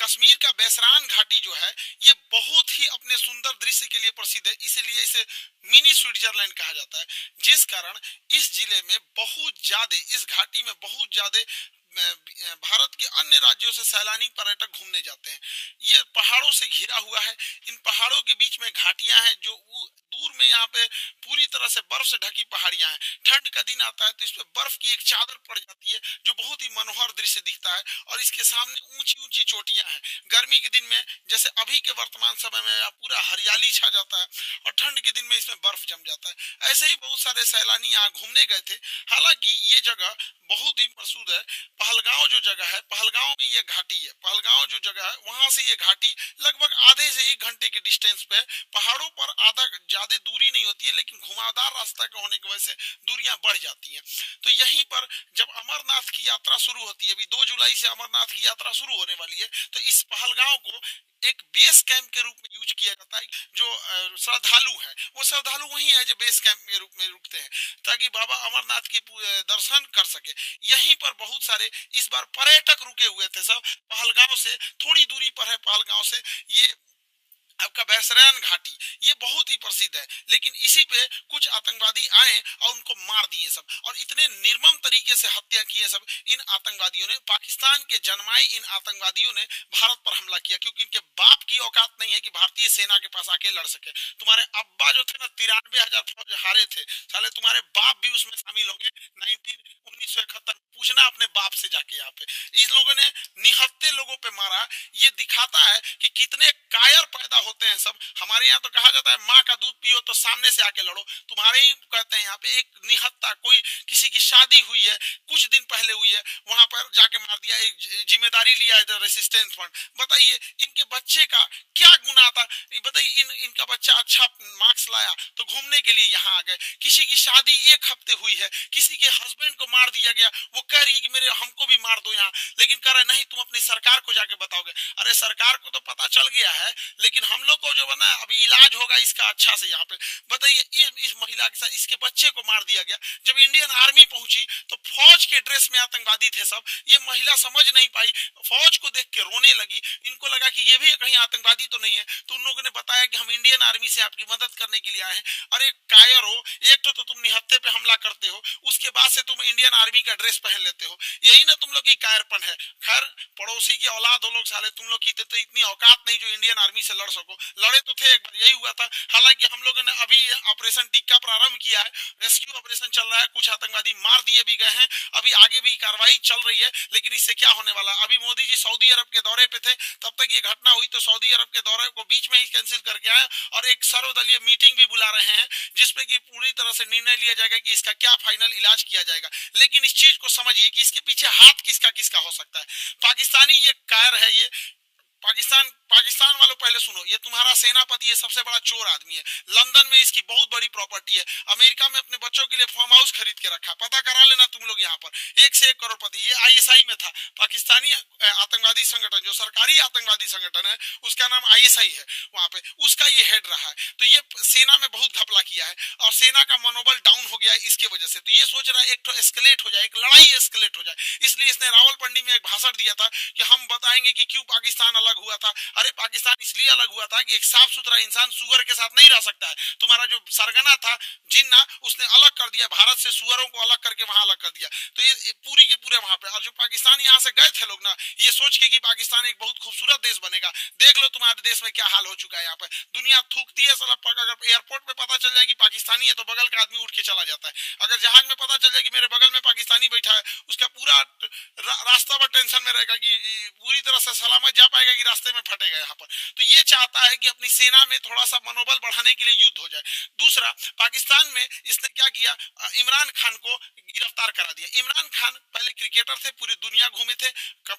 कश्मीर का बैसरान घाटी जो है ये बहुत ही अपने सुंदर दृश्य के लिए प्रसिद्ध है, इसीलिए इसे मिनी स्विट्जरलैंड कहा जाता है। जिस कारण इस जिले में बहुत ज्यादा, इस घाटी में बहुत ज्यादा भारत के अन्य राज्यों से सैलानी पर्यटक घूमने जाते हैं। ये पहाड़ों से घिरा हुआ है। इन पहाड़ों के बीच में घाटियां हैं जो दूर में यहाँ पे पूरी तरह से बर्फ से ढकी पहाड़ियां हैं। ठंड का दिन आता है तो इस पे बर्फ की एक चादर पड़ जाती है जो बहुत ही मनोहर दृश्य दिखता है, और इसके सामने ऊंची ऊंची चोटियां हैं। गर्मी के दिन में जैसे अभी के वर्तमान समय में पूरा हरियाली छा जाता है, और ठंड के दिन में इसमें बर्फ जम जाता है। ऐसे ही बहुत सारे सैलानी यहाँ घूमने गए थे। हालांकि ये जगह बहुत ही प्रसिद्ध है। पहलगांव जो जगह है, पहलगांव में ये घाटी है। पहलगांव जो जगह है वहां से ये घाटी लगभग आधे से 1 घंटे के डिस्टेंस पे, पहाड़ों पर आधा ज्यादा दूरी नहीं होती है, लेकिन घुमावदार रास्ता का होने की वजह से दूरियां बढ़ जाती हैं। तो यहीं पर जब अमरनाथ की यात्रा शुरू होती है, अभी 2 जुलाई से अमरनाथ की यात्रा शुरू होने वाली है, तो इस पहलगांव को एक बेस कैंप के रूप में यूज किया जाता है। जो श्रद्धालु हैं वो श्रद्धालु वही है जो बेस कैंप के रूप में रुकते हैं, ताकि बाबा अमरनाथ की दर्शन कर सके। यहीं पर बहुत सारे इस बार पर्यटक रुके हुए थे सब। पहलगांव से थोड़ी दूरी पर है, पहलगांव से ये आपका बैसरैन घाटी, ये बहुत ही प्रसिद्ध है। लेकिन इसी पे कुछ आतंकवादी आए और उनको मार दिए सब, और इतने निर्मम तरीके से हत्या किए सब इन आतंकवादियों ने। पाकिस्तान के जन्माए इन आतंकवादियों ने भारत पर हमला किया, क्योंकि इनके बाप की औकात नहीं है कि भारतीय सेना के पास आके लड़ सके। तुम्हारे अब्बा जो थे ना, 93,000 फौज हारे थे, साले तुम्हारे बाप भी उसमें शामिल होंगे 1971। पूछना अपने बाप से जाके। यहाँ पे इस लोगों ने निहत्थे लोगों पे मारा। ये दिखाता है कि कितने कायर पैदा होते हैं सब। हमारे यहाँ तो कहा जाता है माँ का दूध पियो तो सामने से आके लड़ो। तुम्हारे ही कहते हैं यहाँ पे एक निहत्था, कोई किसी की शादी हुई है, कुछ दिन पहले हुई है, वहां पर जाके मार दिया, एक जिम्मेदारी लिया है रेसिस्टेंस फंड। बताइए इनके बच्चे का क्या गुनाह था? बताइए इनका बच्चा अच्छा मार्क्स लाया तो घूमने के लिए यहाँ आ गए। किसी की शादी 1 हफ्ते हुई है, किसी के हस्बैंड को मार दिया गया, वो कह रही है कि मेरे हमको भी मार दो यहाँ, लेकिन कह रहे नहीं तुम अपनी सरकार को जाके बताओगे। अरे सरकार को तो पता चल गया है, लेकिन हम लोग को जो है ना अभी इलाज होगा इसका अच्छा से यहाँ पे। बताइए इस महिला के साथ इसके बच्चे को मार दिया गया। जब इंडियन आर्मी पहुंची तो फौज के ड्रेस में आतंकवादी थे सब। ये महिला समझ नहीं पाई, फौज को देख के रोने लगी। इनको लगा कि ये भी कहीं आतंकवादी तो नहीं है, तो उन लोगों ने बताया कि हम इंडियन आर्मी से आपकी मदद करने के लिए आए हैं। अरे कायर हो, एक तो तुम निहत्थे पे हमला करते हो, उसके बाद से तुम इंडियन आर्मी का ड्रेस पहन लेते हो। यही ना तुम लोग की कायरपन है। खैर पड़ोसी की औलाद हो लोग साले, तुम लोग की तो इतनी औकात नहीं जो इंडियन आर्मी से लड़ सको। लड़े तो थे, एक बार यही हुआ था। हालांकि हम लोगों ने अभी ऑपरेशन टिक्का प्रारंभ किया है, रेस्क्यू ऑपरेशन चल रहा है, कुछ आतंकवादी मार दिए भी गए हैं, अभी आगे भी कार्रवाई चल रही है। लेकिन इससे क्या होने वाला? अभी मोदी जी सऊदी अरब के दौरे पे थे, तब तक ये घटना हुई, तो सऊदी अरब के दौरे को बीच में ही कैंसिल करके आए और एक सर्वदलीय मीटिंग भी बुला रहे हैं, जिसपे कि पूरी तरह से निर्णय लिया जाएगा कि इसका क्या फाइनल इलाज किया जाएगा। लेकिन इस चीज को समझिए कि इसके पीछे हाथ किसका किसका हो सकता है। पाकिस्तानी ये कायर है, ये पाकिस्तान वालों पहले सुनो, ये तुम्हारा सेनापति ये सबसे बड़ा चोर आदमी है। लंदन में इसकी बहुत बड़ी प्रॉपर्टी है। अमेरिका में अपने बच्चों के लिए फार्म हाउस खरीद के रखा, पता करा लेना तुम लोग। यहाँ पर 1 से 1 करोड़पति। ये आईएसआई में था, पाकिस्तानी आतंकवादी संगठन, जो सरकारी आतंकवादी संगठन है उसका नाम आईएसआई है, वहां पे उसका ये हेड रहा है। तो ये सेना में बहुत घपला किया है और सेना का मनोबल डाउन हो गया है इसके वजह से। तो ये सोच रहा है एक तो एस्केलेट हो जाए, एक लड़ाई एस्केलेट हो जाए। इसलिए इसने रावलपिंडी में एक भाषण दिया था कि हम बताएंगे कि क्यों पाकिस्तान अलग हुआ था। अरे पाकिस्तान इसलिए अलग हुआ था कि एक साफ सुथरा इंसान सुअर के साथ नहीं रह सकता है। तुम्हारा जो सरगना था जिन्ना, उसने अलग कर दिया भारत से, सुअरों को अलग करके वहां अलग कर दिया। तो ये पूरी के पूरे वहां पे, और जो पाकिस्तान यहाँ से गए थे लोग ना, ये सोच के कि पाकिस्तान एक बहुत खूबसूरत देश बनेगा। देख लो तुम्हारे देश में क्या हाल हो चुका है। यहाँ पे दुनिया थूकती है साला। अगर एयरपोर्ट में पता चल जाए कि पाकिस्तानी है तो बगल का आदमी उठ के चला जाता है। अगर जहाज में पता चल जाए कि मेरे बगल में पाकिस्तानी बैठा है, उसका पूरा रास्ता पर टेंशन में रहेगा कि पूरी तरह से सलामत जा पाएगा कि रास्ते में फटेगा यहाँ पर। तो ये चाहता है कि अपनी सेना में थोड़ा सा मनोबल बढ़ाने के लिए युद्ध हो जाए। दूसरा, पाकिस्तान में इसने क्या किया, इमरान खान को गिरफ्तार करा दिया। इमरान खान पहले क्रिकेटर थे, पूरी दुनिया घूमे थे,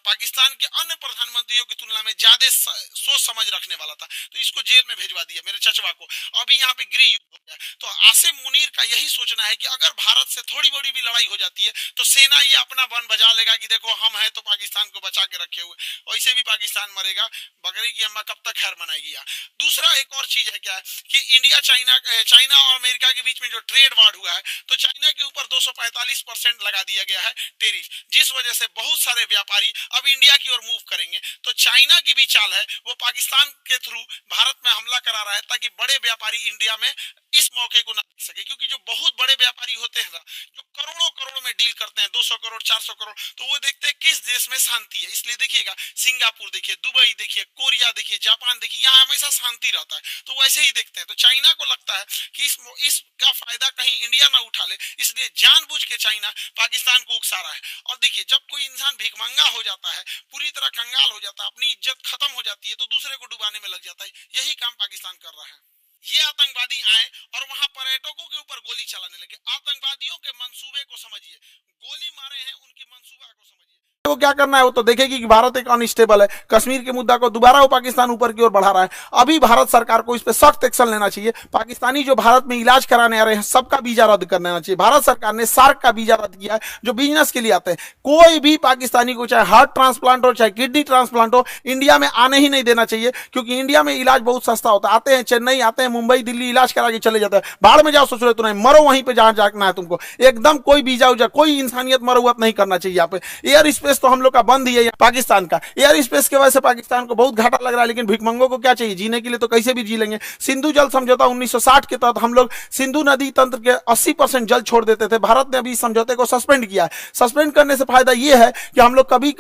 पाकिस्तान के अन्य प्रधानमंत्रियों की तुलना में ज्यादा सोच समझ रखने वाला था, तो इसको जेल में भेजवा दिया मेरे चचवा को। अभी यहाँ पे गृह युद्ध हो गया। तो आसिम मुनीर का यही सोचना है कि अगर भारत से थोड़ी बड़ी भी लड़ाई हो जाती है तो सेना ये अपना बन बजा लेगा कि देखो हम हैं तो पाकिस्तान को बचा के रखे हुए, वैसे भी पाकिस्तान मरेगा। बगैर करेगी, अम्मा कब तक खैर मनाएगी। दूसरा एक और चीज है क्या कि इंडिया चाइना और अमेरिका के बीच में जो ट्रेड वार हुआ है, तो चाइना के ऊपर 245% लगा दिया गया है टेरिफ, जिस वजह से बहुत सारे व्यापारी अब इंडिया की ओर मूव करेंगे। तो चाइना की भी चाल है, वो पाकिस्तान के थ्रू भारत में हमला करा रहा है ताकि बड़े व्यापारी इंडिया में इस मौके को ना देख सके, क्योंकि जो बहुत बड़े व्यापारी होते हैं जो करोड़ों करोड़ में डील करते हैं, 200 करोड़ 400 करोड़, तो वो देखते हैं किस देश में शांति है। इसलिए देखिएगा सिंगापुर देखिए, दुबई देखिए, कोरिया देखिए, जापान देखिए, यहाँ हमेशा शांति रहता है, तो वैसे ही देखते हैं। तो चाइना को लगता है कि इसका फायदा कहीं इंडिया ना उठा ले, इसलिए जानबूझ के चाइना पाकिस्तान को उकसा रहा है। और देखिए जब कोई इंसान भिखमंगा हो जाता है, पूरी तरह कंगाल हो जाता है, अपनी इज्जत खत्म हो जाती है, तो दूसरे को डुबाने में लग जाता है। यही काम पाकिस्तान कर रहा है। ये आतंकवादी आए और वहां पर्यटकों के ऊपर गोली चलाने लगे। आतंकवादियों के मंसूबे को समझिए, गोली मारे हैं उनके मंसूबा को समझिए। वो क्या करना है, वो तो देखेगी कि भारत एक अनस्टेबल है, कश्मीर के मुद्दा को दोबारा वो पाकिस्तान ऊपर की ओर बढ़ा रहा है। अभी भारत सरकार को इस पे सख्त एक्शन लेना चाहिए। पाकिस्तानी जो भारत में इलाज कराने आ रहे हैं सबका वीजा रद्द कर देना चाहिए। भारत सरकार ने सार्क का वीजा रद्द किया है, जो बिजनेस के लिए आते हैं। कोई भी पाकिस्तानी को चाहे हार्ट ट्रांसप्लांट हो चाहे किडनी ट्रांसप्लांट हो, इंडिया में आने ही नहीं देना चाहिए, क्योंकि इंडिया में इलाज बहुत सस्ता होता है। आते हैं चेन्नई, आते हैं मुंबई, दिल्ली, इलाज करा के चले जाते हैं। बाहर में जाओ सोच रहे तो नहीं, मरो वहीं पे जहां जाना है तुमको। एकदम कोई वीजा उजा, कोई इंसानियत मरौत नहीं करना चाहिए। यहाँ पे एयर स्पेस तो हम लोग का बंद ही है, पाकिस्तान का एयर स्पेस की वजह से पाकिस्तान को बहुत घाटा लग रहा है। लेकिन भिखमंगों को क्या चाहिए, जीने के लिए तो कैसे भी जी लेंगे। सिंधु जल समझौता 1960 के तहत हम लोग सिंधु नदी तंत्र के 80% जल छोड़ देते थे। भारत ने अभी इस समझौते को सस्पेंड किया है। सस्पेंड करने से फायदा यह है कि हम लोग कभी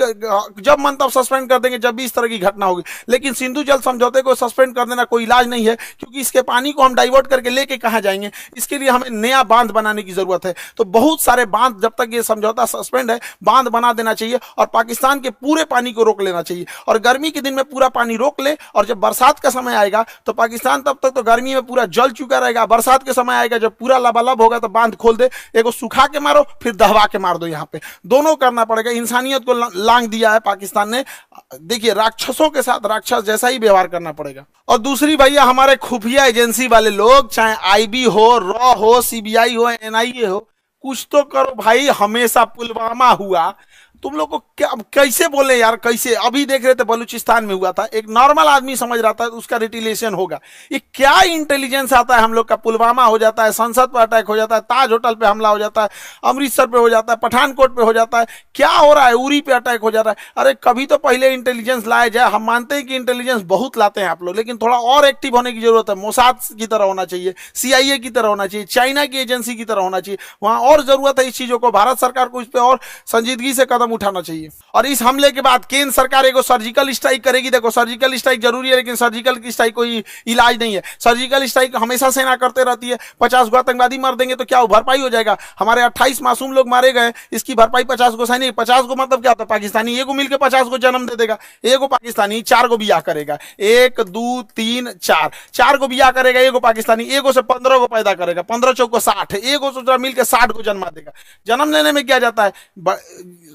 जब मन तब सस्पेंड कर देंगे जब भी इस तरह की घटना होगी। लेकिन सिंधु जल समझौते को सस्पेंड कर देना कोई इलाज नहीं है, क्योंकि इसके पानी को हम डाइवर्ट करके लेके कहां जाएंगे। इसके लिए हमें नया बांध बनाने की जरूरत है। तो बहुत सारे बांध, जब तक ये समझौता सस्पेंड है, बांध बना देना चाहिए और पाकिस्तान के पूरे पानी को रोक लेना चाहिए। और गर्मी के दिन में पूरा पानी रोक ले, और जब बरसात का समय आएगा तो पाकिस्तान तब तक तो गर्मी में पूरा जल चुका रहेगा। बरसात के समय आएगा जब पूरा लबालब होगा तो बांध खोल दे, एगो सुखा के मारो फिर दहवा के मार दो। यहाँ पे दोनों करना पड़ेगा। इंसानियत को लांग दिया है पाकिस्तान ने। देखिए राक्षसों के साथ राक्षस जैसा ही व्यवहार करना पड़ेगा। और दूसरी भैया, हमारे खुफिया एजेंसी वाले लोग, चाहे आईबी हो, रॉ हो, सीबीआई हो, एनआईए हो, कुछ तो करो भाई। हमेशा पुलवामा हुआ, तुम लोग को क्या कैसे बोले यार, कैसे। अभी देख रहे थे बलूचिस्तान में हुआ था, एक नॉर्मल आदमी समझ रहा था उसका रिटिलेशन होगा। ये क्या इंटेलिजेंस आता है हम लोग का। पुलवामा हो जाता है, संसद पर अटैक हो जाता है, ताज होटल पे हमला हो जाता है, अमृतसर पे हो जाता है, पठानकोट पे हो जाता है, क्या हो रहा है, उरी पे अटैक हो जा रहा है। अरे कभी तो पहले इंटेलिजेंस लाया जाए। हम मानते हैं कि इंटेलिजेंस बहुत लाते हैं आप लोग, लेकिन थोड़ा और एक्टिव होने की जरूरत है। मोसाद की तरह होना चाहिए, CIA की तरह होना चाहिए, चाइना की एजेंसी की तरह होना चाहिए। वहां और जरूरत है इस चीजों को। भारत सरकार को इस पर और संजीदगी से कदम उठाना चाहिए। और इस हमले के बाद केंद्र सरकार एक सर्जिकल स्ट्राइक करेगी। देखो सर्जिकल स्ट्राइक जरूरी है, लेकिन सर्जिकल की स्ट्राइक कोई इलाज नहीं है। सर्जिकल स्ट्राइक हमेशा सेना करते रहती है। 50 गो आतंकवादी मार देंगे तो क्या वो भरपाई हो जाएगा। हमारे 28 मासूम लोग मारे गए, इसकी भरपाई 50 गो सैनिक। 50 गो मतलब क्या होता है, पाकिस्तानी एगो मिलकर 50 गो जन्म दे देगा। एगो पाकिस्तानी 4 गो बियाह करेगा, 1 2 3 4, 4 गो बियाह करेगा एगो पाकिस्तानी। एगो से 15 गो पैदा करेगा, 15 चौको 60, एगो से मिलकर 60 गो जन्मा देगा। जन्म लेने में क्या जाता है,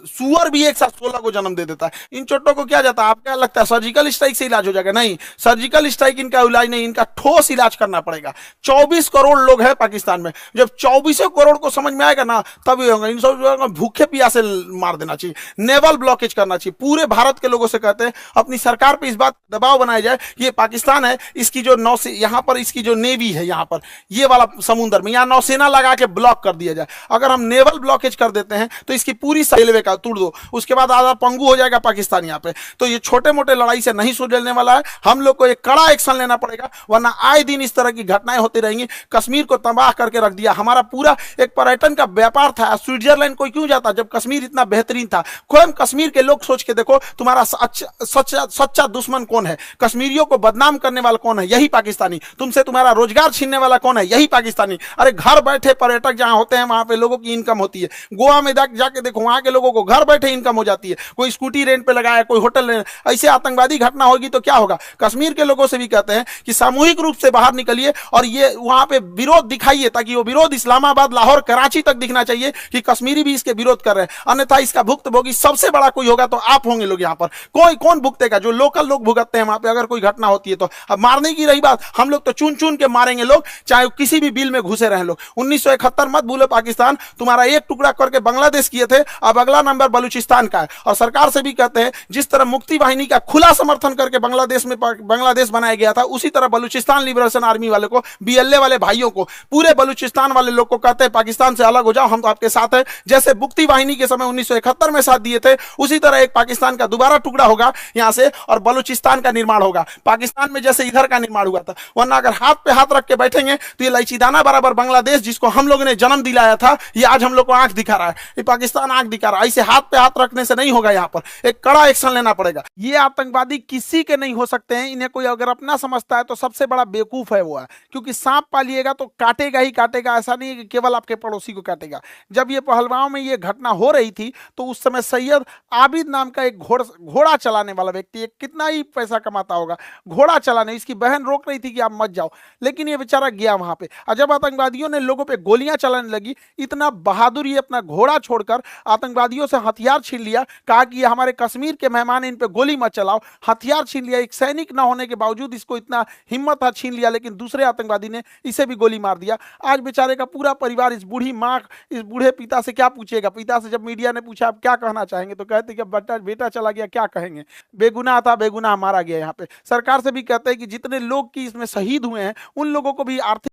सुअर भी एक साथ 16 को जन्म दे देता है। इन चोटों को क्या जाता है, आपको क्या लगता है सर्जिकल स्ट्राइक से इलाज हो जाएगा? नहीं, सर्जिकल स्ट्राइक इनका इलाज नहीं, इनका ठोस इलाज करना पड़ेगा। 24 करोड़ लोग हैं पाकिस्तान में। जब 24 करोड़ को समझ में आएगा ना, तब ये होगा। इन सब भूखे प्यासे मार देना चाहिए, नेवल ब्लॉकेज करना चाहिए। पूरे भारत के लोगों से कहते हैं अपनी सरकार पर इस बात दबाव बनाया जाए, ये पाकिस्तान है, इसकी जो नौसेना यहाँ पर, इसकी जो नेवी है यहाँ पर, ये वाला समुद्र में, यहाँ नौसेना लगा के ब्लॉक कर दिया जाए। अगर हम नेवल ब्लॉकेज कर देते हैं तो इसकी पूरी रेलवे का तोड़ दो, उसके बाद आधा पंगु हो जाएगा पाकिस्तान यहाँ पे। तो ये छोटे मोटे लड़ाई से नहीं सुलझने वाला है। हम लोग को एक कड़ा एक्शन लेना पड़ेगा, वरना आए दिन इस तरह की घटनाएं होती रहेंगी। कश्मीर को तबाह करके रख दिया। हमारा पूरा एक पर्यटन का व्यापार था। स्विट्जरलैंड कोई क्यों जाता जब कश्मीर इतना बेहतरीन था। खुद कश्मीर के लोग सोच के देखो, तुम्हारा सच्चा दुश्मन कौन है, कश्मीरियों को बदनाम करने वाला कौन है, यही पाकिस्तानी। तुमसे तुम्हारा रोजगार छीनने वाला कौन है, यही पाकिस्तानी। अरे घर बैठे पर्यटक जहां होते हैं वहां पे लोगों की इनकम होती है। गोवा में जाके देखो, वहां के लोगों को घर बैठे इनकम हो जाती है। कोई स्कूटी रेंट पे लगाया, कोई होटल रेंट। ऐसे आतंकवादी घटना होगी तो क्या होगा। कश्मीर के लोगों से भी कहते हैं कि सामूहिक रूप से बाहर निकलिए और ये वहां पे विरोध दिखाइए, ताकि वो विरोध इस्लामाबाद, लाहौर, कराची तक दिखना चाहिए कि कश्मीरी भी इसके विरोध कर रहे हैं। अन्यथा इसका भुक्तभोगी सबसे बड़ा कोई होगा तो आप होंगे लोग। यहाँ पर कोई कौन भुगतेगा, जो लोकल लोग भुगतते हैं वहां पे अगर कोई घटना होती है तो। अब मारने की रही बात, हम लोग तो चुन चुन के मारेंगे लोग, चाहे किसी भी बिल में घुसे रहे लोग। 1971 मत भूलो, पाकिस्तान तुम्हारा एक टुकड़ा करके बांग्लादेश किए थे। अब अगला नंबर बलूचिस्तान का है। और सरकार से भी कहते हैं जिस तरह मुक्ति वाहिनी का खुला समर्थन करके बांग्लादेश बनाया गया था, उसी तरह बलूचिस्तान लिबरेशन आर्मी वाले को, बीएलए वाले भाइयों को, पूरे बलूचिस्तान वाले लोग को कहते हैं पाकिस्तान से अलग हो जाओ, हम तो आपके साथ हैं। जैसे मुक्ति वाहिनी के समय 1971 में साथ दिए थे, उसी तरह एक पाकिस्तान का दोबारा टुकड़ा होगा यहां से और बलूचिस्तान का निर्माण होगा। पाकिस्तान में जैसे इधर का निर्माण हुआ था, वरना अगर हाथ पे हाथ रख के बैठेंगे तो ये इलायचीदाना बराबर बांग्लादेश जिसको हम लोगों ने जन्म दिलाया था, ये आज हम लोग को आंख दिखा रहा है, ये पाकिस्तान आंख दिखा रहा है। ऐसे हाथ पे हाथ रखने से नहीं होगा, यहाँ पर एक कड़ा एक्शन लेना पड़ेगा। ये आतंकवादी किसी के नहीं हो सकते हैं, इन्हें कोई अगर अपना समझता है तो सबसे बड़ा बेवकूफ है वो है, क्योंकि सांप पालिएगा तो काटेगा ही काटेगा, ऐसा नहीं है कि केवल आपके पड़ोसी को काटेगा। जब ये पहलगांव में ये घटना हो रही थी तो उस समय सैयद आबिद नाम का एक घोड़ा चलाने वाला व्यक्ति, एक कितना ही पैसा कमाता होगा घोड़ा चलाने, इसकी बहन रोक रही थी कि आप मत जाओ, लेकिन ये बेचारा गया वहां पे। और जब आतंकवादियों ने लोगों पे गोलियां चलाने लगी, इतना बहादुर ये अपना घोड़ा छोड़कर आतंकवादियों से हथियार छीन लिया, कहा कि ये हमारे कश्मीर के मेहमान हैं, इन पे गोली मत चलाओ, हथियार छीन लिया। एक सैनिक ना होने के बावजूद इसको इतना हिम्मत था, छीन लिया, लेकिन दूसरे आतंकवादी ने इसे भी गोली मार दिया। आज बेचारे का पूरा परिवार, इस बूढ़ी माँ, इस बूढ़े पिता से क्या पूछेगा। पिता से जब मीडिया ने पूछा आप क्या कहना चाहेंगे, तो कहते कि बेटा चला गया, क्या कहेंगे, बेगुनाह था, बेगुनाह मारा गया। यहाँ पे सरकार से भी कहते हैं कि जितने लोग की इसमें शहीद हुए हैं उन लोगों को भी आर्थिक